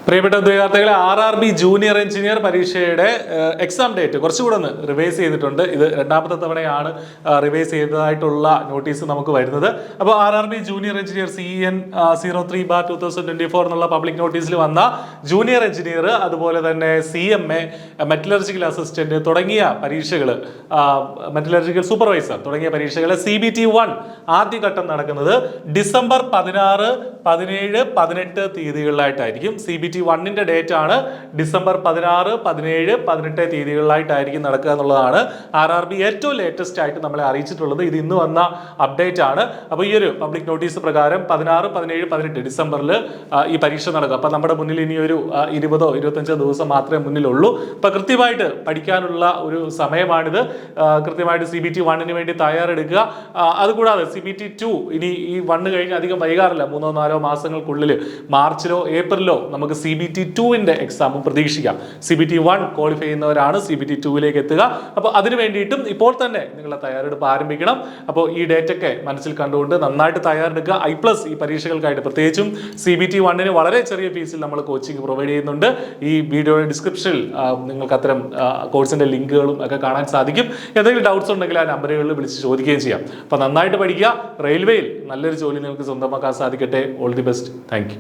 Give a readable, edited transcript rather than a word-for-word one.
പ്രിയപ്പെട്ട ഉദ്യോഗാർത്ഥികളെ, RRB junior engineer പരീക്ഷയുടെ exam date കുറച്ചുകൂടെ ഒന്ന് റിവൈസ് ചെയ്തിട്ടുണ്ട്. ഇത് രണ്ടാമത്തെ തവണയാണ് റിവൈസ് ചെയ്തതായിട്ടുള്ള നോട്ടീസ് നമുക്ക് വരുന്നത്. അപ്പോൾ RRB ജൂനിയർ എഞ്ചിനീയർ CEN 03/2024 എന്നുള്ള പബ്ലിക് നോട്ടീസിൽ വന്ന ജൂനിയർ എഞ്ചിനീയർ, അതുപോലെ തന്നെ CMA, മെറ്റലർജിക്കൽ അസിസ്റ്റന്റ് തുടങ്ങിയ പരീക്ഷകൾ, മെറ്റലർജിക്കൽ സൂപ്പർവൈസർ തുടങ്ങിയ പരീക്ഷകൾ CBT 1 ആദ്യഘട്ടം നടക്കുന്നത് ഡിസംബർ 16, 17, 18 തീയതികളിലായിട്ടായിരിക്കും. CBT 1ന്റെ ഡേറ്റ് ആണ് ഡിസംബർ 16, 17, 18 തീയതികളിലായിട്ടായിരിക്കും നടക്കുക എന്നുള്ളതാണ് RRB ഏറ്റവും ലേറ്റസ്റ്റ് ആയിട്ട് നമ്മളെ അറിയിച്ചിട്ടുള്ളത്. ഇത് ഇന്ന് വന്ന അപ്ഡേറ്റ് ആണ്. അപ്പോൾ ഈ ഒരു പബ്ലിക് നോട്ടീസ് പ്രകാരം 16, 17, 18 ഡിസംബറിൽ ഈ പരീക്ഷ നടക്കും. അപ്പം നമ്മുടെ മുന്നിൽ ഇനി ഒരു 20 25 ദിവസം മാത്രമേ മുന്നിലുള്ളൂ. അപ്പം കൃത്യമായിട്ട് പഠിക്കാനുള്ള ഒരു സമയമാണിത്. കൃത്യമായിട്ട് CBT 1ന് വേണ്ടി തയ്യാറെടുക്കുക. അതുകൂടാതെ CBT 2 ഇനി ഈ 1 കഴിഞ്ഞ് അധികം വൈകാറില്ല, 3-4 മാസങ്ങൾക്കുള്ളിൽ മാർച്ചിലോ ഏപ്രിലോ നമുക്ക് CBT 2ന്റെ എക്സാമും പ്രതീക്ഷിക്കാം. CBT 1 ക്വാളിഫൈ ചെയ്യുന്നവരാണ് CBT 2ലേക്ക് എത്തുക. അപ്പോൾ അതിന് വേണ്ടിയിട്ടും ഇപ്പോൾ തന്നെ നിങ്ങളുടെ തയ്യാറെടുപ്പ് ആരംഭിക്കണം. അപ്പോൾ ഈ ഡേറ്റ് ഒക്കെ മനസ്സിൽ കണ്ടുകൊണ്ട് നന്നായിട്ട് തയ്യാറെടുക്കുക. I+ ഈ പരീക്ഷകൾക്കായിട്ട് പ്രത്യേകിച്ചും CBT 1ന് വളരെ ചെറിയ ഫീസിൽ നമ്മൾ കോച്ചിങ് പ്രൊവൈഡ് ചെയ്യുന്നുണ്ട്. ഈ വീഡിയോയുടെ ഡിസ്ക്രിപ്ഷനിൽ നിങ്ങൾക്ക് അത്തരം കോഴ്സിന്റെ ലിങ്കുകളും ഒക്കെ കാണാൻ സാധിക്കും. എന്തെങ്കിലും ഡൗട്ട്സ് ഉണ്ടെങ്കിൽ ആ നമ്പറുകളിൽ വിളിച്ച് ചോദിക്കുകയും ചെയ്യാം. അപ്പോൾ നന്നായിട്ട് പഠിക്കുക. റെയിൽവേയിൽ നല്ലൊരു ജോലി നിങ്ങൾക്ക് സ്വന്തമാക്കാൻ സാധിക്കട്ടെ. All the best. Thank you.